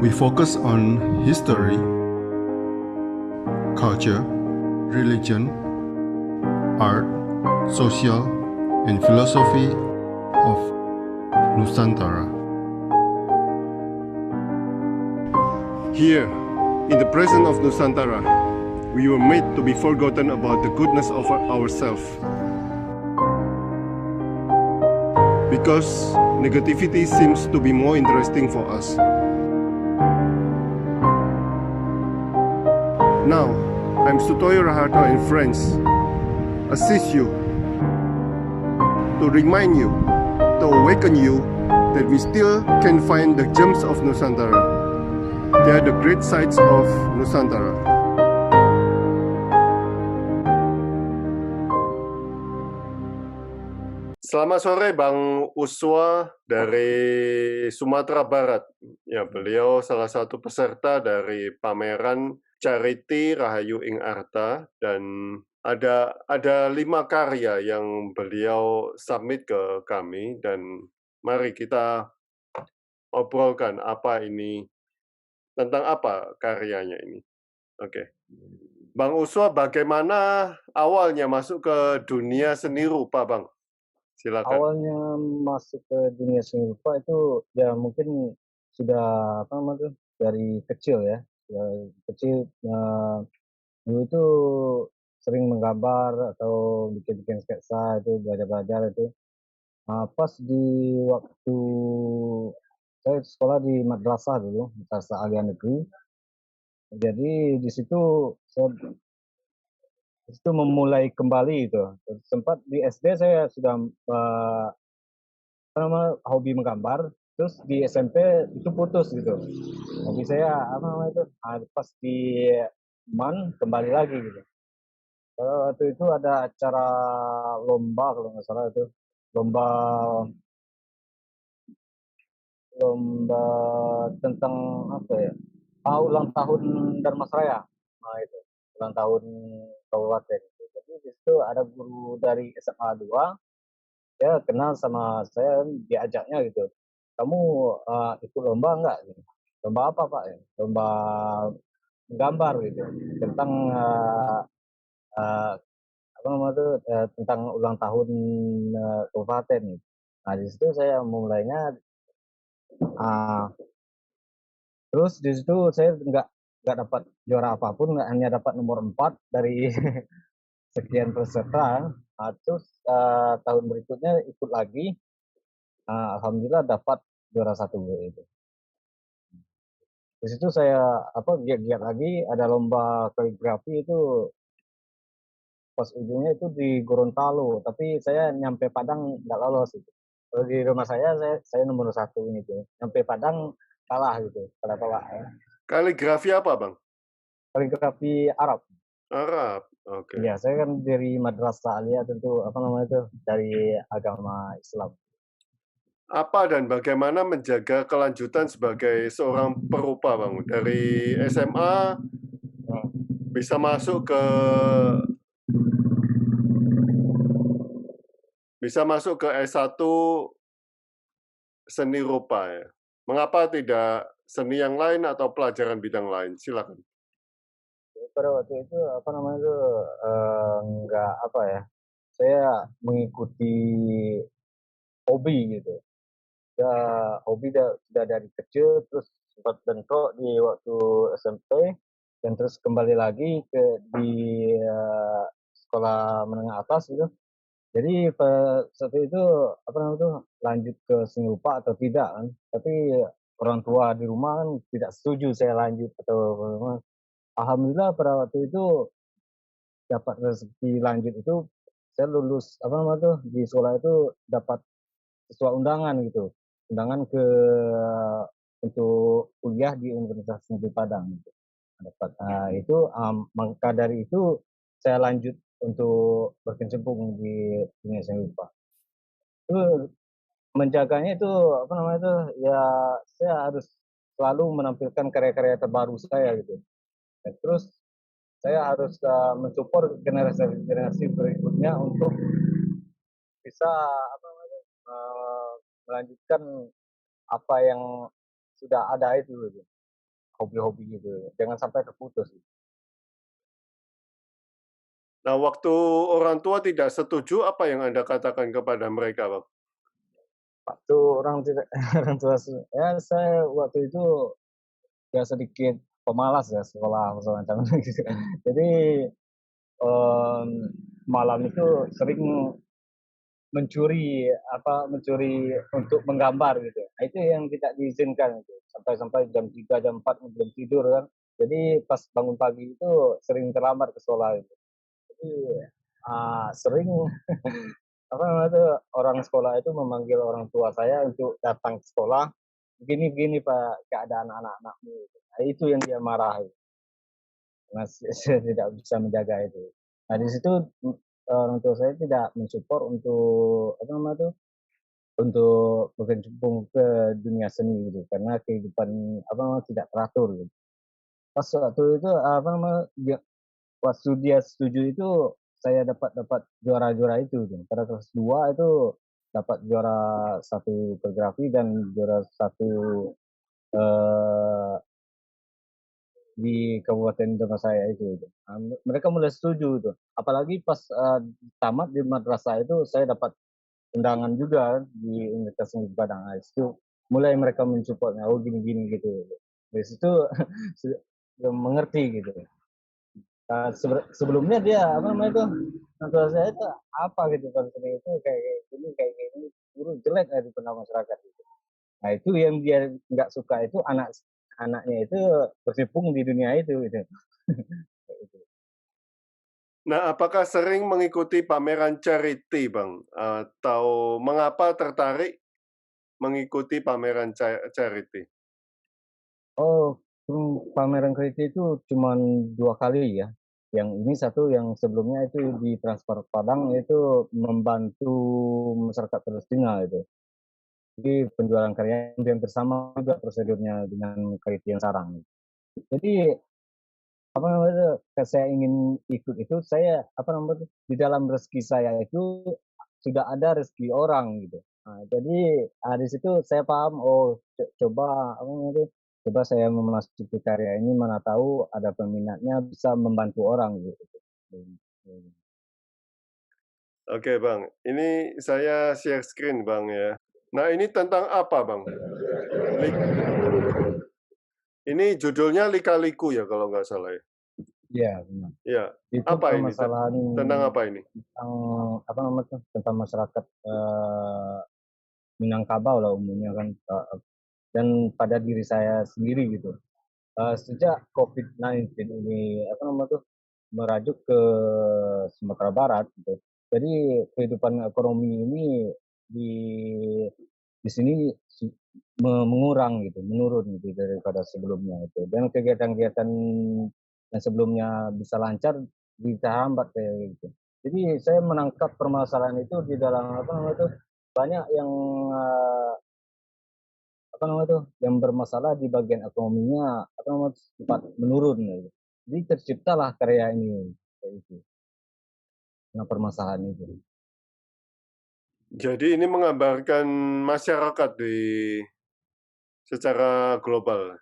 We focus on history, culture, religion, art, social, and philosophy of Nusantara. Here, in the presence of Nusantara, we were made to be forgotten about the goodness of ourselves. Because negativity seems to be more interesting for us. Now, I'm Sutoyo Raharto and friends assist you to remind you, to awaken you that we still can find the gems of Nusantara. They are the great sights of Nusantara. Selamat sore Bang Uswa dari Sumatera Barat. Ya, beliau salah satu peserta dari pameran Cariti Rahayu Ing Arta, dan ada 5 karya yang beliau submit ke kami, dan mari kita obrolkan tentang apa karyanya ini. Oke. Bang Uswa, bagaimana awalnya masuk ke dunia seni rupa, Bang? Silakan. Awalnya masuk ke dunia seni rupa itu ya mungkin sudah dari kecil ya. Dari kecil dulu itu sering menggambar atau bikin-bikin sketsa, itu belajar-belajar itu. Pas di waktu saya sekolah di madrasah dulu, Madrasah Aliyah Negeri. Jadi di situ memulai kembali itu. Sempat di SD saya sudah hobi menggambar, terus di SMP itu putus gitu. Hobi saya pas di MAN kembali lagi gitu. Waktu itu ada acara lomba kalau nggak salah itu, lomba tentang ulang tahun Dharmasraya. Nah itu ulang tahun kabupaten. Jadi di situ ada guru dari SMA 2, dia kenal sama saya, diajaknya gitu, kamu ikut lomba enggak? Lomba apa Pak? Lomba gambar gitu, tentang tentang ulang tahun kabupaten. Nah di situ saya mulainya, terus di situ saya nggak dapat juara apapun, hanya dapat nomor 4 dari sekian peserta. Terus tahun berikutnya ikut lagi, alhamdulillah dapat juara 1 itu. Di situ saya giat-giat lagi, ada lomba kaligrafi itu pas ujungnya itu di Gorontalo, tapi saya nyampe Padang nggak lolos itu. Kalau di rumah saya nomor 1 gitu. Nyampe Padang kalah gitu, kalah tolak ya. Kaligrafi apa, Bang? Kaligrafi Arab. Arab, oke. Ya, saya kan dari Madrasah Aliyah, tentu dari agama Islam. Apa dan bagaimana menjaga kelanjutan sebagai seorang perupa, Bang? Dari SMA bisa masuk ke S1 seni rupa ya. Mengapa tidak seni yang lain atau pelajaran bidang lain? Silakan. Pada waktu itu saya mengikuti hobi gitu. Ya, hobi sudah dari kecil, terus sempat bentrok di waktu SMP, dan terus kembali lagi di sekolah menengah atas gitu. Jadi saat itu lanjut ke seni rupa atau tidak kan? Tapi orang tua di rumah kan tidak setuju saya lanjut atau alhamdulillah pada waktu itu dapat rezeki lanjut itu, saya lulus di sekolah itu dapat sesuai undangan gitu. Undangan untuk kuliah di Universitas Negeri Padang gitu. Dapat maka dari itu saya lanjut untuk berkecimpung di dunia seni rupa. Itu menjaganya itu ya saya harus selalu menampilkan karya-karya terbaru saya gitu. Dan terus saya harus mensupport generasi berikutnya untuk bisa melanjutkan apa yang sudah ada itu gitu. hobi-hobi gitu, jangan sampai terputus. Nah, waktu orang tua tidak setuju, apa yang Anda katakan kepada mereka, Bang? Waktu orang tidak orang tua ya saya waktu itu ya sedikit pemalas ya sekolah macam gitu. Jadi, mmm, malam itu sering mencuri untuk menggambar gitu. Nah, itu yang tidak diizinkan itu, sampai-sampai jam 3 jam 4 belum tidur kan. Jadi pas bangun pagi itu sering terlambat ke sekolah itu. Jadi, sering apa namanya tuh, orang sekolah itu memanggil orang tua saya untuk datang ke sekolah, "Begini-begini Pak keadaan anak-anakmu," gitu. Nah, itu yang dia marah itu, karena saya tidak bisa menjaga itu. Nah, di situ, orang tua saya tidak mensupport untuk apa namanya tuh, untuk berkecimpung ke dunia seni gitu, karena kehidupan apa namanya, tidak teratur gitu. Pas waktu itu, apa namanya, waktu dia setuju itu, saya dapat dapat juara-juara itu tuh. Pada kelas 2 itu dapat juara satu koreografi dan juara satu eee, di kabupaten tempat saya itu. Mereka mulai setuju tuh. Apalagi pas, tamat di madrasah itu saya dapat undangan juga di Universitas Negeri Padang. Nah, itu mulai mereka mensupport, "Oh gini-gini," gitu. Dari situ sudah mengerti gitu. Sebelumnya dia apa namanya itu, orang tua saya itu apa gitu kalau seni itu kayak gini, buruk jelek di tengah masyarakat gitu. Nah itu yang dia nggak suka itu anaknya itu berkecimpung di dunia itu gitu. Kayak gitu. Nah, apakah sering mengikuti pameran charity, Bang? Atau mengapa tertarik mengikuti pameran charity? Oh, pameran kredit itu cuman 2 kali ya. Yang ini satu yang sebelumnya itu di Transmart Padang itu membantu masyarakat Palestina itu. Jadi penjualan karya hampir sama juga prosedurnya dengan kredit yang sekarang. Jadi apa namanya, saya ingin ikut itu saya apa namanya, di dalam rezeki saya itu sudah ada rezeki orang gitu. Nah, jadi di situ saya paham, oh coba apa namanya, coba saya memasuki karya ini mana tahu ada peminatnya bisa membantu orang gitu. Hmm. Oke, Bang. Ini saya share screen, Bang, ya. Nah, ini tentang apa, Bang? Ini judulnya Lika-Liku ya, kalau nggak salah ya? Iya benar. Iya. Itu Apa ini? permasalahan Tentang apa ini? tentang apa namanya, tentang masyarakat, Minangkabau lah umumnya kan, dan pada diri saya sendiri gitu. Sejak COVID-19 ini apa namanya tuh, merajuk ke Sumatera Barat gitu. Jadi kehidupan ekonomi ini di di sini mengurang gitu, menurun gitu daripada sebelumnya itu. Dan kegiatan-kegiatan yang sebelumnya bisa lancar dihambat kayak gitu. Jadi saya menangkap permasalahan itu di dalam apa namanya tuh, banyak yang apa namanya tuh, yang bermasalah di bagian ekonominya apa namanya, sempat menurun gitu. Jadi terciptalah karya ini, kayak gitu, karena permasalahan itu. Jadi ini menggambarkan masyarakat secara global.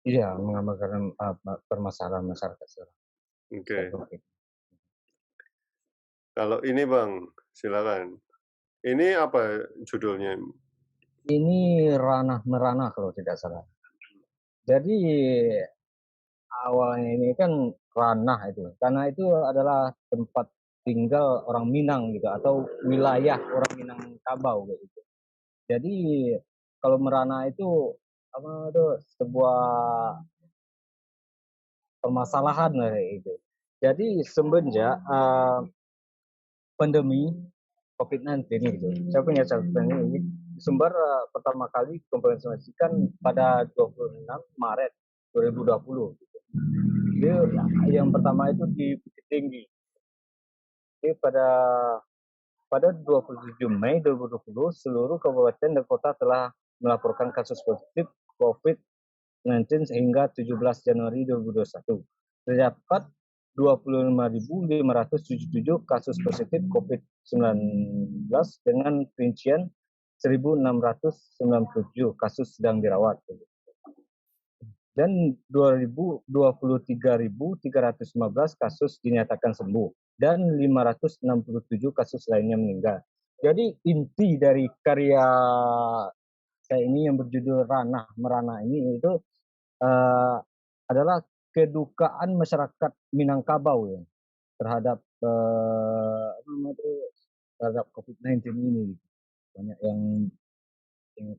Iya, menggambarkan, permasalahan masyarakat sekarang, Oke. seperti itu. Kalau ini, Bang, silakan. Ini apa judulnya? Ini Ranah Merana kalau tidak salah. Jadi awalnya ini kan ranah itu, tanah itu adalah tempat tinggal orang Minang gitu atau wilayah orang Minangkabau kayak gitu. Jadi kalau merana itu apa itu sebuah permasalahan kayak gitu. Jadi semenjak pandemi COVID-19 gitu, saya punya catatan ini sumber pertama kali diimplementasikan pada 26 Maret 2020. Gitu. Jadi yang pertama itu di Bukit Tinggi. Jadi pada 27 Mei 2020 seluruh kabupaten dan kota telah melaporkan kasus positif COVID-19 sehingga 17 Januari 2021. Terdapat 25.577 kasus positif COVID-19 dengan rincian 1.697 kasus sedang dirawat. dan 23.315 kasus dinyatakan sembuh dan 567 kasus lainnya meninggal. Jadi inti dari karya saya ini yang berjudul Ranah Merana ini itu adalah kedukaan masyarakat Minangkabau ya terhadap terhadap COVID-19 ini. Banyak yang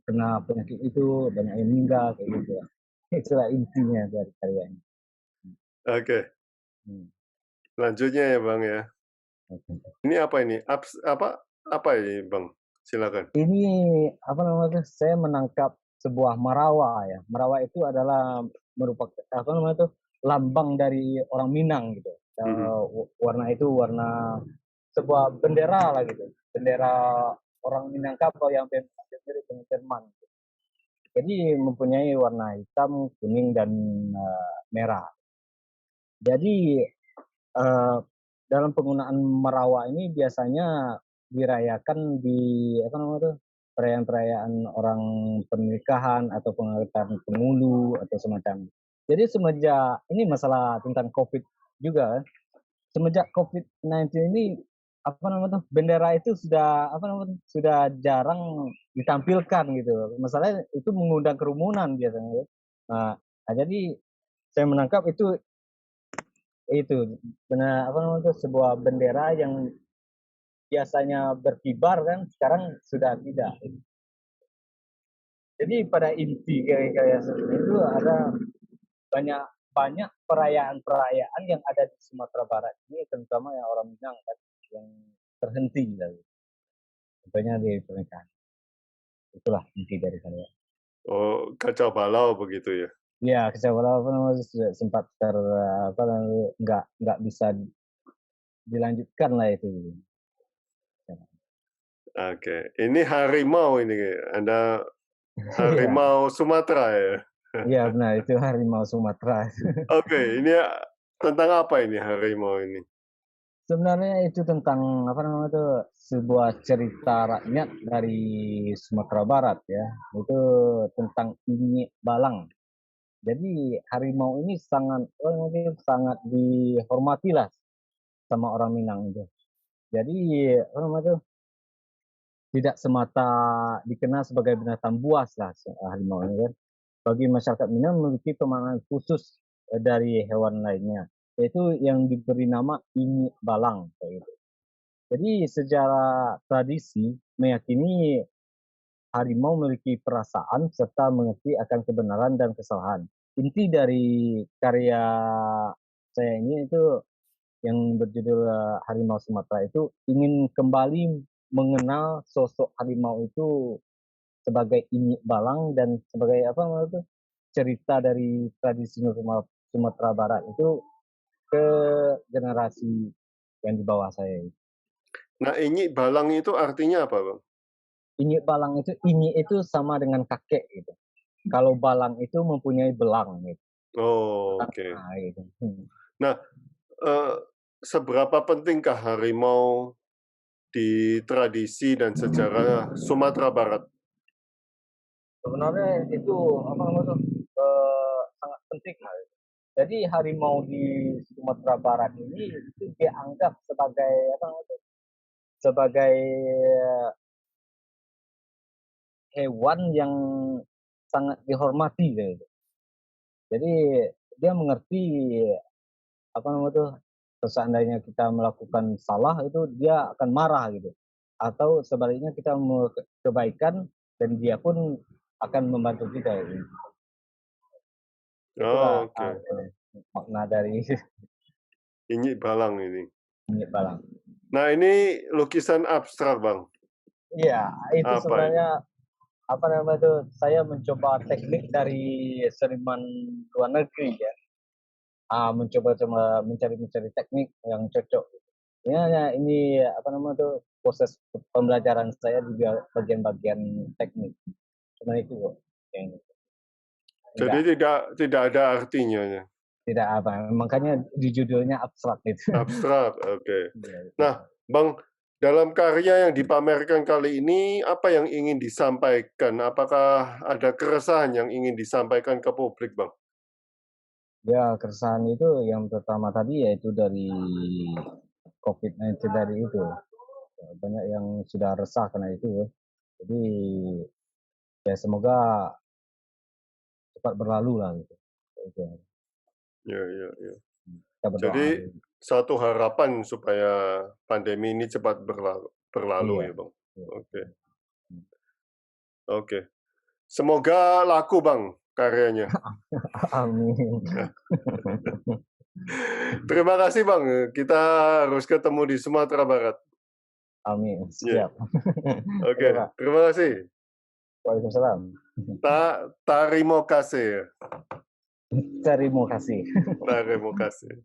kena penyakit itu, banyak yang meninggal kayak gitu ya. Itulah intinya dari karya ini. Oke, Hmm. selanjutnya ya Bang ya. Oke. Ini apa ini? Apa ini Bang? Silakan. Ini apa namanya? Saya menangkap sebuah marawa ya. Marawa itu adalah merupakan apa namanya tuh lambang dari orang Minang gitu. Warna itu warna sebuah bendera lah gitu. Bendera orang Minangkabau yang hampir mirip dengan Jerman. Jadi mempunyai warna hitam, kuning dan merah. Jadi dalam penggunaan merawa ini biasanya dirayakan di apa namanya tuh perayaan-perayaan orang pernikahan atau pengangkatan penghulu atau semacam. Jadi semenjak ini masalah tentang COVID juga kan. Semenjak COVID-19 ini apa namanya tuh bendera itu sudah apa namanya tuh, sudah jarang ditampilkan gitu. Masalahnya itu mengundang kerumunan biasanya. Nah, jadi saya menangkap itu benar apa namanya tuh sebuah bendera yang biasanya berkibar kan sekarang sudah tidak. Jadi pada inti karya seperti itu ada banyak banyak perayaan-perayaan yang ada di Sumatera Barat ini terutama yang orang Minang kan yang terhenti gitu. Contohnya di pernikahan. Itulah inti dari saya. Oh, kacau balau begitu ya. Ya, kecewa apa namanya sudah sempat apa namanya nggak bisa dilanjutkan lah itu. Oke, ini harimau ini. Anda Iya, harimau Sumatera ya. iya benar itu harimau Sumatera. Oke, ini tentang apa ini harimau ini? Sebenarnya itu tentang apa namanya tuh sebuah cerita rakyat dari Sumatera Barat ya. Itu tentang Inyi Balang. Jadi harimau ini sangat dihormati lah sama orang Minang itu. Jadi apa namanya tuh tidak semata dikenal sebagai binatang buas lah harimau ini kan. Bagi masyarakat Minang memiliki pemandangan khusus dari hewan lainnya, yaitu yang diberi nama Inyi Balang kayak gitu. Jadi secara tradisi meyakini harimau memiliki perasaan serta mengerti akan kebenaran dan kesalahan. Inti dari karya saya ini itu yang berjudul Harimau Sumatera itu ingin kembali mengenal sosok harimau itu sebagai Inyi Balang dan sebagai apa namanya itu cerita dari tradisi Sumatera Barat itu ke generasi yang di bawah saya. Nah, ini balang itu artinya apa, Bang? Inyi Balang inyi itu sama dengan kakek gitu. Kalau balang itu mempunyai belang gitu. Oh, oke. Nah, gitu. Nah, seberapa pentingkah harimau di tradisi dan sejarah Sumatera Barat? Sebenarnya itu apa namanya tuh sangat penting hal itu. Jadi harimau di Sumatera Barat ini itu dianggap sebagai apa namanya tuh, sebagai hewan yang sangat dihormati gitu. Jadi dia mengerti apa namanya tuh seandainya kita melakukan salah itu dia akan marah gitu. Atau sebaliknya kita mau kebaikan dan dia pun akan membantu kita gitu. Itulah Oh, oke. makna dari Ini balang ini. Inyi Balang. Nah, ini lukisan abstrak, Bang. Iya, itu Apa ini? sebenarnya apa namanya tuh saya mencoba teknik dari seniman luar negeri ya. Mencoba mencari teknik yang cocok. Ya, ini apa namanya tuh proses pembelajaran saya juga bagian-bagian teknik. Cuma itu kok yang Jadi enggak tidak ada artinya ya. tidak apa. Makanya di judulnya abstrak itu. Abstrak, oke. Iya, Nah, Bang, dalam karya yang dipamerkan kali ini, apa yang ingin disampaikan? Apakah ada keresahan yang ingin disampaikan ke publik, Bang? Ya, keresahan itu yang pertama tadi yaitu dari COVID-19 tadi itu. Banyak yang sudah resah karena itu. Jadi ya semoga cepat berlalu lah gitu. Itu. Ya, ya, ya. Kita berdoa. Jadi satu harapan supaya pandemi ini cepat berlalu Iya. ya Bang. Iya. Oke. Oke. Semoga laku Bang karyanya. Amin. Terima kasih Bang. Kita harus ketemu di Sumatera Barat. Amin. Ya. Siap. Oke. Oke, Pak. Terima kasih. Waalaikumsalam. Tarimo kasih. Terima kasih. Tarimo kasih.